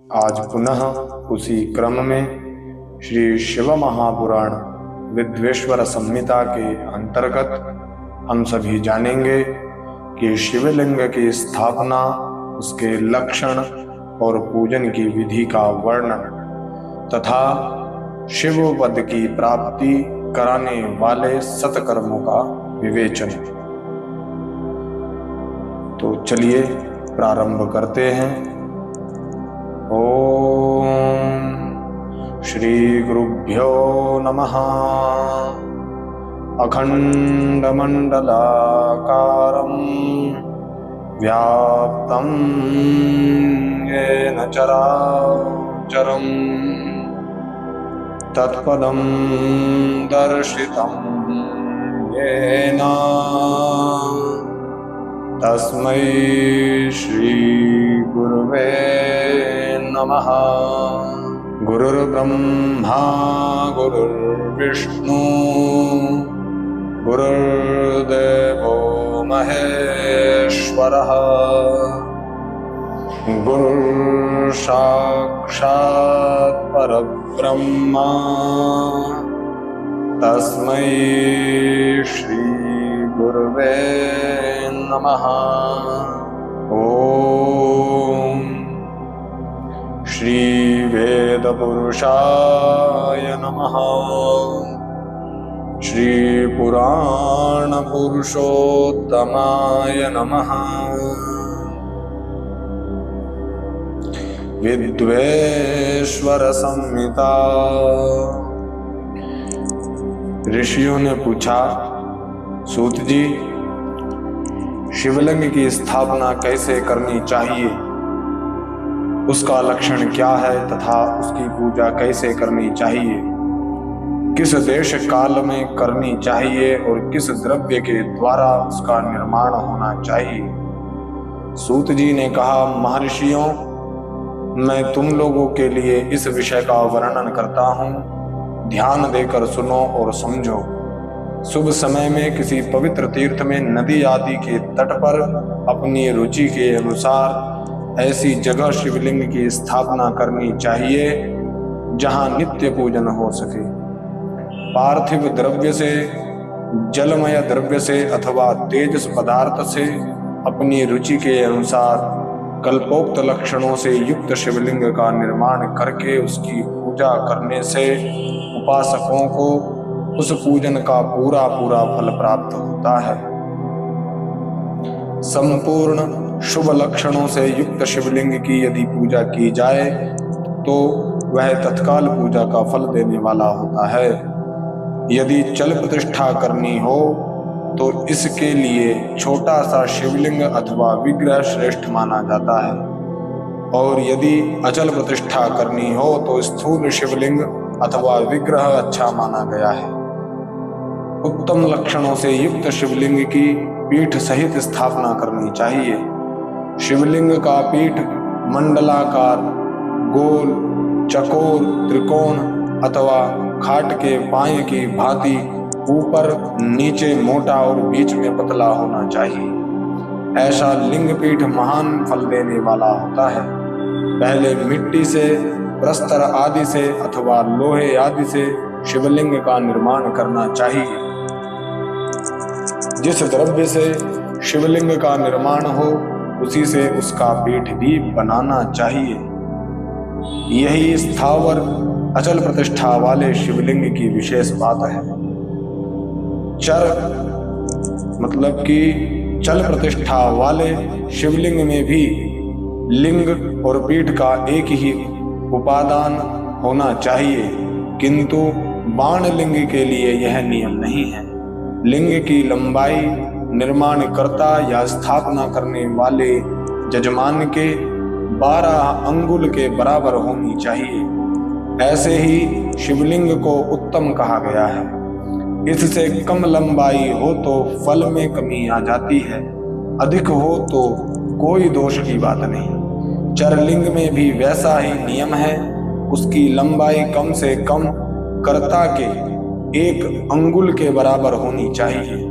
आज पुनः उसी क्रम में श्री शिव महापुराण विद्वेश्वर संहिता के अंतर्गत हम सभी जानेंगे कि शिवलिंग की स्थापना, उसके लक्षण और पूजन की विधि का वर्णन तथा शिव पद की प्राप्ति कराने वाले सत्कर्मों का विवेचन। तो चलिए प्रारंभ करते हैं। ओम श्री गुरुभ्यो नमः। अखंड मंडलाकारं व्याप्तं येन चराचरं तत्पदं दर्शितं येन तस्मै श्री गुरुवे नमः। गुरुर्ब्रह्मा गुरुर्विष्णु गुरुर्देवो महेश्वरः गुरुर्साक्षात् परब्रह्मा तस्मै श्री गुरुवे नमः। ओम श्री वेद पुरुषाय नमः। श्री पुराण पुरुषोत्तमाय नमः। विद्वेश्वर संहिता। ऋषियों ने पूछा, सूत जी, शिवलिंग की स्थापना कैसे करनी चाहिए, उसका लक्षण क्या है तथा उसकी पूजा कैसे करनी चाहिए, किस देश काल में करनी चाहिए और किस द्रव्य के द्वारा उसका निर्माण होना चाहिए। सूत जी ने कहा, महर्षियों, मैं तुम लोगों के लिए इस विषय का वर्णन करता हूँ, ध्यान देकर सुनो और समझो। शुभ समय में किसी पवित्र तीर्थ में नदी आदि के तट पर अपनी रुचि के अनुसार ऐसी जगह शिवलिंग की स्थापना करनी चाहिए जहां नित्य पूजन हो सके। पार्थिव द्रव्य से, जलमय द्रव्य से अथवा तेजस पदार्थ से अपनी रुचि के अनुसार कल्पोक्त लक्षणों से युक्त शिवलिंग का निर्माण करके उसकी पूजा करने से उपासकों को उस पूजन का पूरा फल प्राप्त होता है। संपूर्ण शुभ लक्षणों से युक्त शिवलिंग की यदि पूजा की जाए तो वह तत्काल पूजा का फल देने वाला होता है। यदि चल प्रतिष्ठा करनी हो तो इसके लिए छोटा सा शिवलिंग अथवा विग्रह श्रेष्ठ माना जाता है, और यदि अचल प्रतिष्ठा करनी हो तो स्थूल शिवलिंग अथवा विग्रह अच्छा माना गया है। उत्तम लक्षणों से युक्त शिवलिंग की पीठ सहित स्थापना करनी चाहिए। शिवलिंग का पीठ मंडलाकार, गोल, चकोर, त्रिकोण अथवा खाट के पाए की भांति ऊपर नीचे मोटा और बीच में पतला होना चाहिए। ऐसा लिंग पीठ महान फल देने वाला होता है। पहले मिट्टी से, प्रस्तर आदि से अथवा लोहे आदि से शिवलिंग का निर्माण करना चाहिए। जिस द्रव्य से शिवलिंग का निर्माण हो उसी से उसका पीठ भी बनाना चाहिए। यही स्थावर अचल प्रतिष्ठा वाले शिवलिंग की विशेष बात है। चर मतलब कि चल प्रतिष्ठा वाले शिवलिंग में भी लिंग और पीठ का एक ही उपादान होना चाहिए, किंतु बाण लिंग के लिए यह नियम नहीं है। लिंग की लंबाई निर्माणकर्ता या स्थापना करने वाले जजमान के 12 अंगुल के बराबर होनी चाहिए। ऐसे ही शिवलिंग को उत्तम कहा गया है। इससे कम लंबाई हो तो फल में कमी आ जाती है, अधिक हो तो कोई दोष की बात नहीं। चरलिंग में भी वैसा ही नियम है। उसकी लंबाई कम से कम कर्ता के 1 अंगुल के बराबर होनी चाहिए।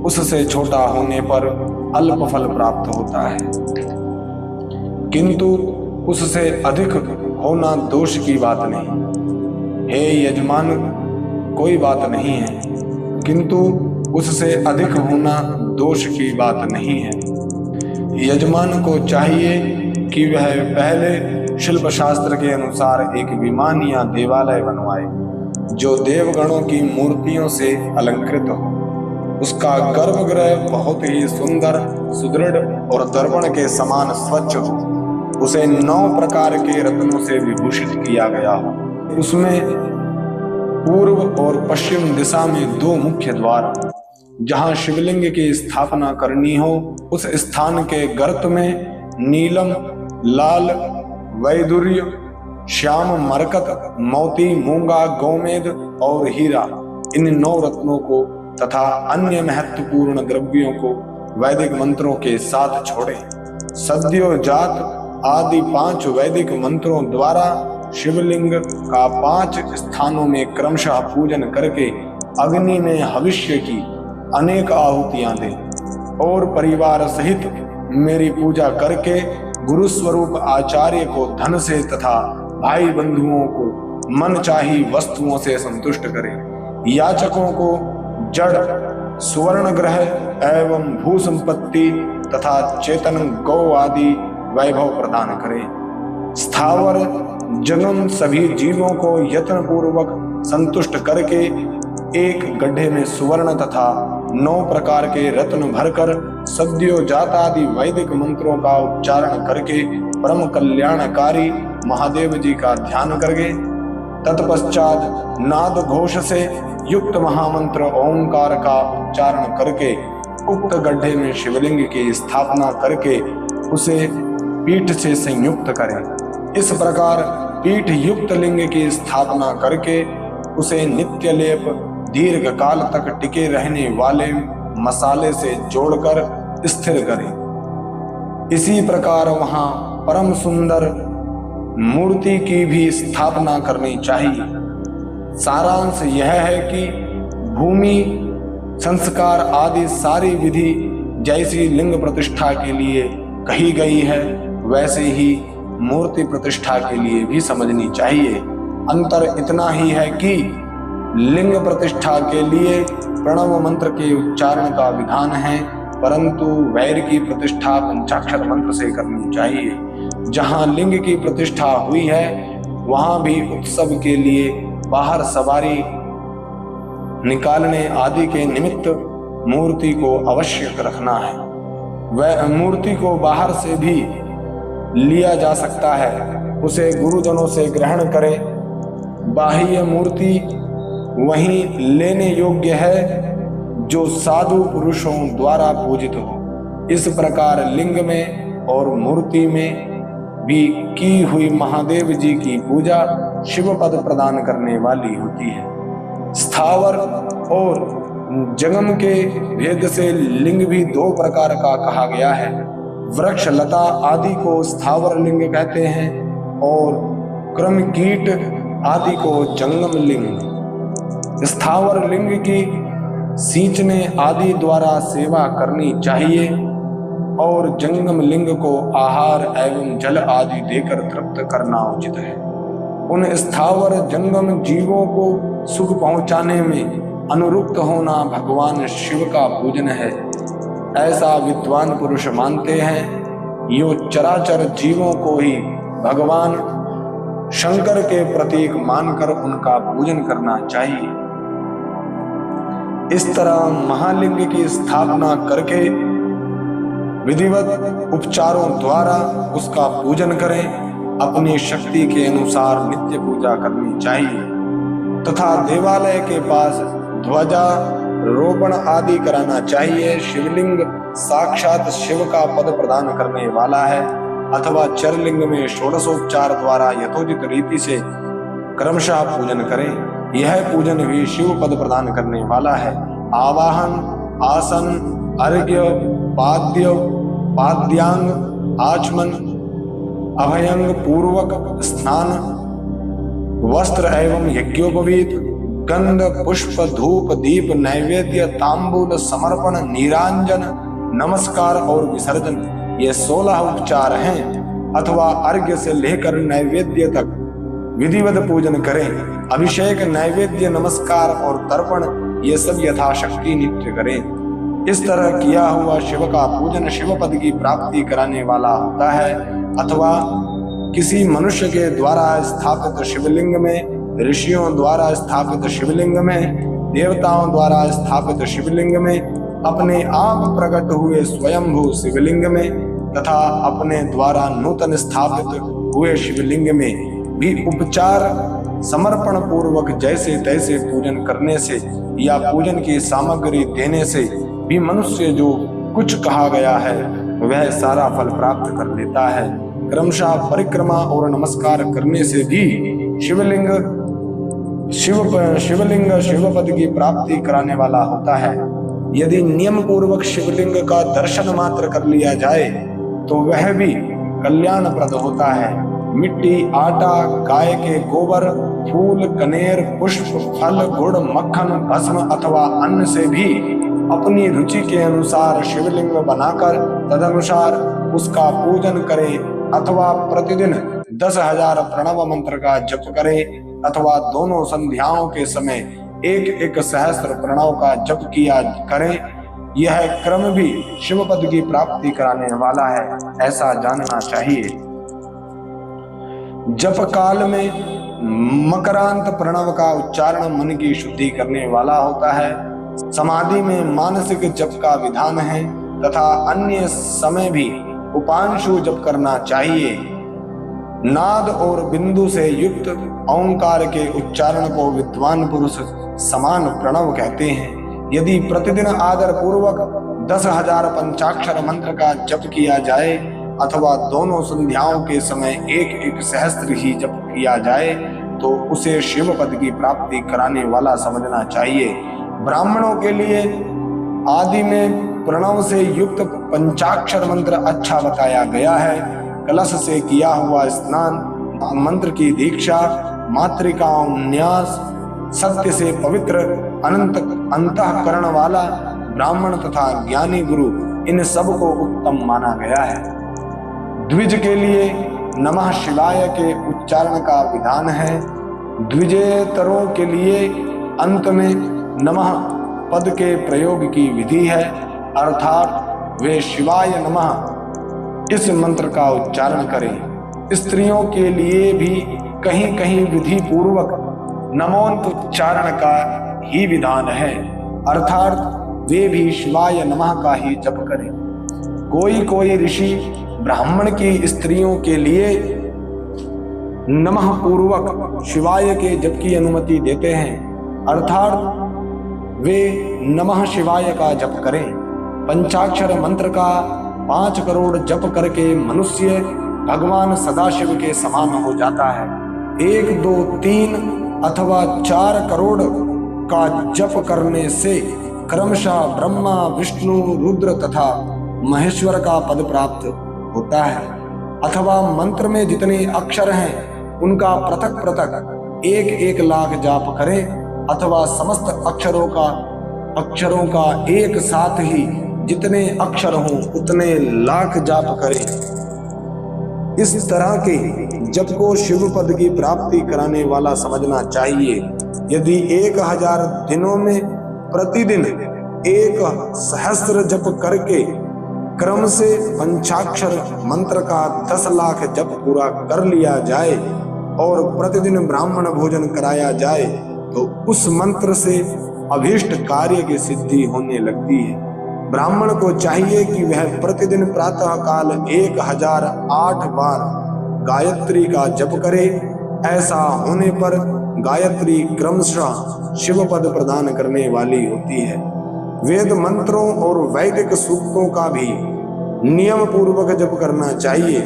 उससे छोटा होने पर अल्प फल प्राप्त होता है। किंतु उससे अधिक होना दोष की बात नहीं। हे यजमान, कोई बात नहीं है, किंतु उससे अधिक होना दोष की बात नहीं है। यजमान को चाहिए कि वह पहले शिल्प शास्त्र के अनुसार एक विमान या देवालय बनवाए जो देवगणों की मूर्तियों से अलंकृत हो। उसका गर्भगृह बहुत ही सुंदर, सुदृढ़ और दर्पण के समान स्वच्छ हो। उसे 9 प्रकार के रत्नों से विभूषित किया गया हो। उसमें पूर्व और पश्चिम दिशा में 2 मुख्य द्वार। जहां शिवलिंग की स्थापना करनी हो उस स्थान के गर्त में नीलम, लाल, वैदुर्य, श्याम, मरकत, मोती, मूंगा, गोमेद और हीरा, इन 9 रत्नों को तथा अन्य महत्वपूर्ण द्रव्यों को वैदिक मंत्रों के साथ छोड़े। सद्योजात आदि 5 वैदिक मंत्रों द्वारा शिवलिंग का 5 स्थानों में क्रमशः पूजन करके अग्नि में हविष्य की अनेक आहुतियां दे और परिवार सहित मेरी पूजा करके गुरु स्वरूप आचार्य को धन से तथा भाई बंधुओं को मनचाही वस्तुओं से संतुष्ट करे। याचकों को जड़, सुवर्ण ग्रह एवं भू संपत्ति तथा चेतन गौ आदि वैभव प्रदान करे। स्थावर जंगम सभी जीवों को यत्न पूर्वक संतुष्ट करके एक गड्ढे में सुवर्ण तथा 9 प्रकार के रत्न भरकर सद्योजात आदि वैदिक मंत्रों का उच्चारण करके परम कल्याणकारी महादेव जी का ध्यान करके तत्पश्चात नाद घोष से युक्त महामंत्र ओंकार का उच्चारण करके उक्त गड्ढे में शिवलिंग की स्थापना करके उसे पीठ से संयुक्त करें। इस प्रकार पीठ युक्त लिंग की स्थापना करके उसे नित्य लेप दीर्घ काल तक टिके रहने वाले मसाले से जोड़कर स्थिर करें। इसी प्रकार वहां परम सुंदर मूर्ति की भी स्थापना करनी चाहिए। सारांश यह है कि भूमि संस्कार आदि सारी विधि जैसी लिंग प्रतिष्ठा के लिए कही गई है वैसे ही मूर्ति प्रतिष्ठा के लिए भी समझनी चाहिए। अंतर इतना ही है कि लिंग प्रतिष्ठा के लिए प्रणव मंत्र के उच्चारण का विधान है, परंतु वैर की प्रतिष्ठा पंचाक्षर मंत्र से करनी चाहिए। जहां लिंग की प्रतिष्ठा हुई है वहां भी उत्सव के लिए बाहर सवारी निकालने आदि के निमित्त मूर्ति को अवश्य रखना है। वह मूर्ति को बाहर से भी लिया जा सकता है, उसे गुरुजनों से ग्रहण करे। बाह्य मूर्ति वही लेने योग्य है जो साधु पुरुषों द्वारा पूजित हो। इस प्रकार लिंग में और मूर्ति में भी की हुई महादेव जी की पूजा शिव पद प्रदान करने वाली होती है। स्थावर और जंगम के भेद से लिंग भी 2 प्रकार का कहा गया है। वृक्ष लता आदि को स्थावर लिंग कहते हैं और क्रम कीट आदि को जंगम लिंग। स्थावर लिंग की सींचने आदि द्वारा सेवा करनी चाहिए और जंगम लिंग को आहार एवं जल आदि देकर तृप्त करना उचित है। उन स्थावर जंगम जीवों को सुख पहुंचाने में अनुरुक्त होना भगवान शिव का पूजन है, ऐसा विद्वान पुरुष मानते हैं। यो चराचर जीवों को ही भगवान शंकर के प्रतीक मानकर उनका पूजन करना चाहिए। इस तरह महालिंग की स्थापना करके विधिवत उपचारों द्वारा उसका पूजन करें। अपनी शक्ति के अनुसार नित्य पूजा करनी चाहिए तथा देवालय के पास ध्वजा रोपण आदि कराना चाहिए। शिवलिंग साक्षात शिव का पद प्रदान करने वाला है अथवा चरलिंग में षोडशोपचार द्वारा यथोचित रीति से क्रमशः पूजन करें। यह पूजन भी शिव पद प्रदान करने वाला है। आवाहन, आसन, अर्घ्य, पाद्य, पाद्यांग, आचमन, अभयंग पूर्वक स्नान, वस्त्र एवं यज्ञोपवीत, गंध, पुष्प, धूप, दीप, नैवेद्य, तांबूल, समर्पण, नीरांजन, नमस्कार और विसर्जन, ये 16 उपचार हैं। अथवा अर्घ्य से लेकर नैवेद्य तक विधिवत पूजन करें। अभिषेक, नैवेद्य, नमस्कार और तर्पण ये सब यथाशक्ति नित्य करें। इस तरह किया हुआ शिव का पूजन शिव पद की प्राप्ति कराने वाला होता है। अथवा किसी मनुष्य के द्वारा स्थापित शिवलिंग में, ऋषियों द्वारा स्थापित शिवलिंग में, देवताओं द्वारा स्थापित शिवलिंग में, अपने आप प्रकट हुए स्वयंभू शिवलिंग में तथा अपने द्वारा नूतन स्थापित हुए शिवलिंग में भी उपचार समर्पण पूर्वक जैसे तैसे पूजन करने से या पूजन की सामग्री देने से भी मनुष्य जो कुछ कहा गया है वह सारा फल प्राप्त कर लेता है। क्रमशः परिक्रमा और नमस्कार करने से भी शिवलिंग शिवपद की प्राप्ति कराने वाला होता है। यदि नियम पूर्वक शिवलिंग का दर्शन मात्र कर लिया जाए तो वह भी कल्याणप्रद होता है। मिट्टी, आटा, गाय के गोबर, फूल, कनेर, पुष्प, फल, गुड़, मक्खन, भस्म अथवा अन्न से भी अपनी रुचि के अनुसार शिवलिंग बनाकर तदनुसार उसका पूजन करें। अथवा प्रतिदिन 10,000 प्रणव मंत्र का जप करें अथवा दोनों संध्याओं के समय एक एक सहस्त्र प्रणव का जप किया करें। यह क्रम भी शिव पद की प्राप्ति कराने वाला है, ऐसा जानना चाहिए। जप काल में मकरांत प्रणव का उच्चारण मन की शुद्धि करने वाला होता है। समाधि में मानसिक जप का विधान है तथा अन्य समय भी उपांशु जप करना चाहिए। नाद और बिंदु से युक्त ओंकार के उच्चारण को विद्वान पुरुष समान प्रणव कहते हैं। यदि प्रतिदिन आदर पूर्वक 10,000 पंचाक्षर मंत्र का जप किया जाए अथवा दोनों संध्याओं के समय एक एक सहस्त्र ही जप किया जाए तो उसे शिव पद की प्राप्ति कराने वाला समझना चाहिए। ब्राह्मणों के लिए आदि में प्रणव से युक्त पंचाक्षर मंत्र अच्छा बताया गया है। कलश से किया हुआ स्नान, मंत्र की दीक्षा, मातृकाओं न्यास, सत्य से पवित्र अंतःकरण वाला ब्राह्मण तथा ज्ञानी गुरु, इन सब को उत्तम माना गया है। द्विज के लिए नमः शिवाय के उच्चारण का विधान है। द्विजेतरों के लिए अंत में नमः पद के प्रयोग की विधि है, अर्थात वे शिवाय नमः इस मंत्र का उच्चारण करें। स्त्रियों के लिए भी कहीं कहीं विधि पूर्वक नमोन्त उच्चारण का ही विधान है, अर्थात वे भी शिवाय नमः का ही जप करें। कोई ऋषि ब्राह्मण की स्त्रियों के लिए नमः पूर्वक शिवाय के जप की अनुमति देते हैं, अर्थात वे नमः शिवाय का जप करें। पंचाक्षर मंत्र का 5 करोड़ जप करके मनुष्य भगवान सदाशिव के समान हो जाता है। 1, 2, 3 अथवा 4 करोड़ का जप करने से क्रमशः ब्रह्मा, विष्णु, रुद्र तथा महेश्वर का पद प्राप्त होता है। अथवा मंत्र में जितने अक्षर हैं उनका पृथक पृथक 1-1 लाख जाप करें अथवा समस्त अक्षरों का एक साथ ही जितने अक्षर हों उतने लाख जाप करें। इस तरह के जप को शिव पद की प्राप्ति कराने वाला समझना चाहिए। यदि 1000 दिनों में प्रतिदिन 1 सहस्त्र जप करके क्रम से पंचाक्षर मंत्र का 10 लाख जप पूरा कर लिया जाए और प्रतिदिन ब्राह्मण भोजन कराया जाए तो उस मंत्र से अभीष्ट कार्य की सिद्धि होने लगती है। ब्राह्मण को चाहिए कि वह प्रतिदिन प्रातः काल 1008 बार गायत्री का जप करे। ऐसा होने पर गायत्री क्रमशः शिव पद प्रदान करने वाली होती है। वेद मंत्रों और वैदिक सूक्तों का भी नियम पूर्वक जप करना चाहिए।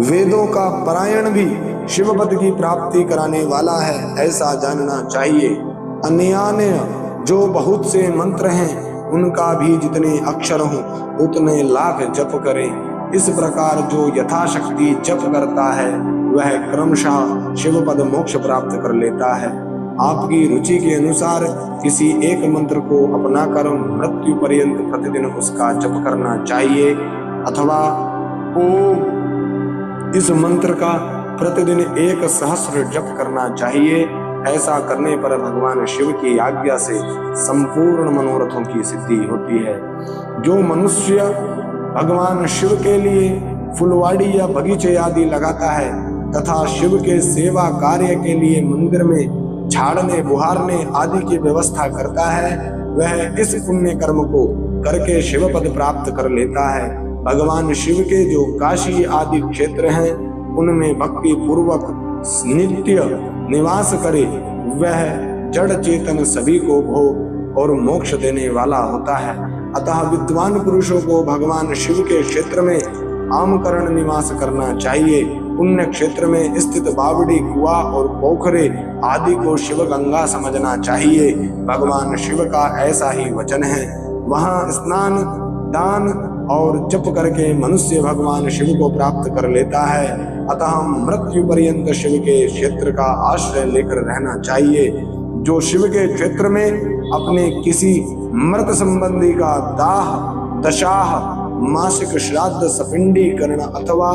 वेदों का पारायण भी शिव पद की प्राप्ति कराने वाला है, ऐसा जानना चाहिए। अन्यान्य जो बहुत से मंत्र हैं उनका भी जितने अक्षर हों उतने लाख जप करें। इस प्रकार जो यथाशक्ति जप करता है वह क्रमशः शिव पद मोक्ष प्राप्त कर लेता है। आपकी रुचि के अनुसार किसी एक मंत्र को अपनाकर मृत्यु पर्यंत प्रतिदिन उसका जप करना चाहिए अथवा ओम इस मंत्र का प्रतिदिन 1 सहस्र जप करना चाहिए। ऐसा करने पर भगवान शिव की आज्ञा से संपूर्ण मनोरथों की सिद्धि होती है। जो मनुष्य भगवान शिव के लिए फुलवाड़ी या बगीचे आदि लगाता है तथा शिव के सेवा कार्य के लिए मंदिर में झाड़ने बुहारने आदि की व्यवस्था करता है, वह इस पुण्य कर्म को करके शिव पद प्राप्त कर लेता है। भगवान शिव के जो काशी आदि क्षेत्र हैं उनमें भक्ति पूर्वक नित्य निवास करे, वह जड़ चेतन सभी को भोग और मोक्ष देने वाला होता है। अतः विद्वान पुरुषों को भगवान शिव के क्षेत्र में आमकरण निवास करना चाहिए। पुण्य क्षेत्र में स्थित बावड़ी, कुआ और पोखरे आदि को शिव गंगा समझना चाहिए। भगवान शिव का ऐसा ही वचन है। वहां स्नान, दान और जप करके मनुष्य भगवान शिव को प्राप्त कर लेता है। अतः मृत्यु पर्यंत शिव के क्षेत्र का आश्रय लेकर रहना चाहिए। जो शिव के क्षेत्र में अपने किसी मृत संबंधी का दाह, दशाह, मासिक श्राद्ध, सपिंडीकरण अथवा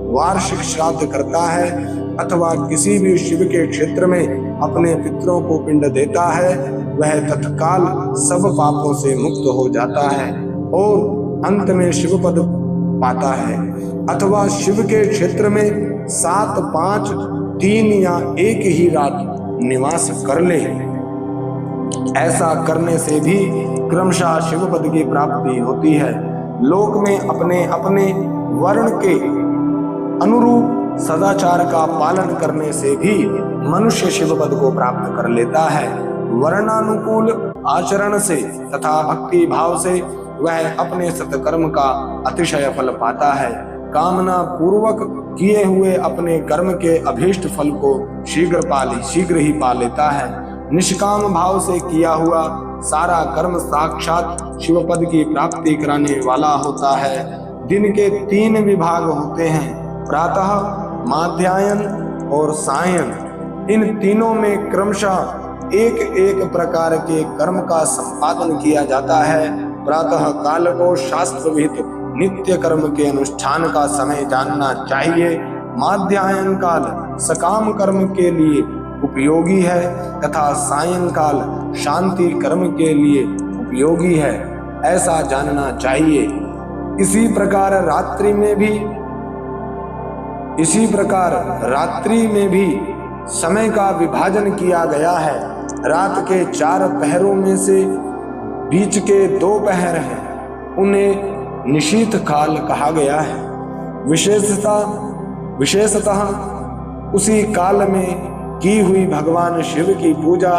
वार्षिक श्राद्ध करता है अथवा किसी भी शिव के क्षेत्र में अपने पितरों को पिंड देता है, वह तत्काल सब पापों से मुक्त हो जाता है और अंत में शिव पद पाता है। अथवा शिव के क्षेत्र में 7, 5, 3 या 1 ही रात निवास कर ले। ऐसा करने से भी क्रमशः शिव पद की प्राप्ति होती है। लोक में अपने अपने वर्ण के अनुरूप सदाचार का पालन करने से भी मनुष्य शिव पद को प्राप्त कर लेता है। वर्णानुकूल आचरण से तथा भक्ति भाव से वह अपने सत्कर्म का अतिशय फल पाता है। कामना पूर्वक किए हुए अपने कर्म के अभीष्ट फल को शीघ्र ही पा लेता है। निष्काम भाव से किया हुआ सारा कर्म साक्षात शिव पद की प्राप्ति कराने वाला होता है। दिन के 3 विभाग होते हैं, प्रातः, माध्यायन और सायं। इन तीनों में क्रमशः एक एक प्रकार के कर्म का संपादन किया जाता है। प्रातः काल को शास्त्र विहित नित्य कर्म के अनुष्ठान का समय जानना चाहिए। माध्यायन काल सकाम कर्म के लिए उपयोगी है तथा सायंकाल शांति कर्म के लिए उपयोगी है, ऐसा जानना चाहिए। इसी प्रकार रात्रि में भी समय का विभाजन किया गया है। रात के 4 पहरों में से बीच के 2 पहर हैं, उन्हें निशीथ काल कहा गया है। विशेषतः उसी काल में की हुई भगवान शिव की पूजा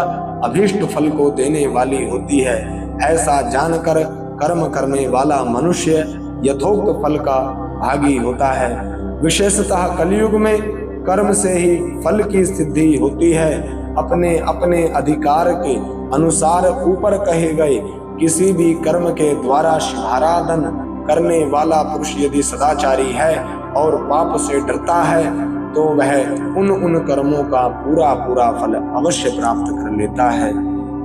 अभीष्ट फल को देने वाली होती है। ऐसा जानकर कर्म करने वाला मनुष्य यथोक्त फल का भागी होता है। विशेषतः कलयुग में कर्म से ही फल की सिद्धि होती है। अपने अपने अधिकार के अनुसार ऊपर कहे गए किसी भी कर्म के द्वारा शिवाराधन करने वाला पुरुष यदि सदाचारी है और पाप से डरता है तो वह उन कर्मों का पूरा फल अवश्य प्राप्त कर लेता है।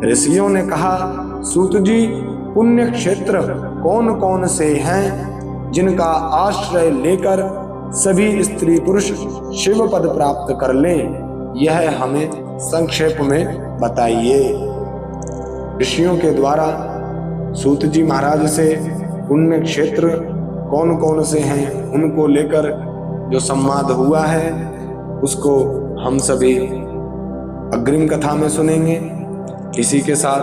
ऋषियों ने कहा, सूत जी, पुण्य क्षेत्र कौन कौन से हैं जिनका आश्रय लेकर सभी स्त्री पुरुष शिव पद प्राप्त कर लें, यह हमें संक्षेप में बताइए। ऋषियों के द्वारा सूत जी महाराज से पुण्य क्षेत्र कौन कौन से हैं उनको लेकर जो संवाद हुआ है उसको हम सभी अग्रिम कथा में सुनेंगे। इसी के साथ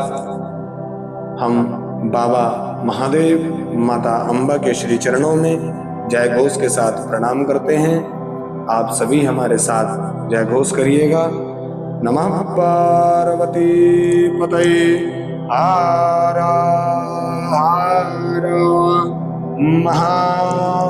हम बाबा महादेव, माता अम्बा के श्री चरणों में जय घोष के साथ प्रणाम करते हैं। आप सभी हमारे साथ जय घोष करिएगा। नमः पार्वती पतये हर हर महादेव।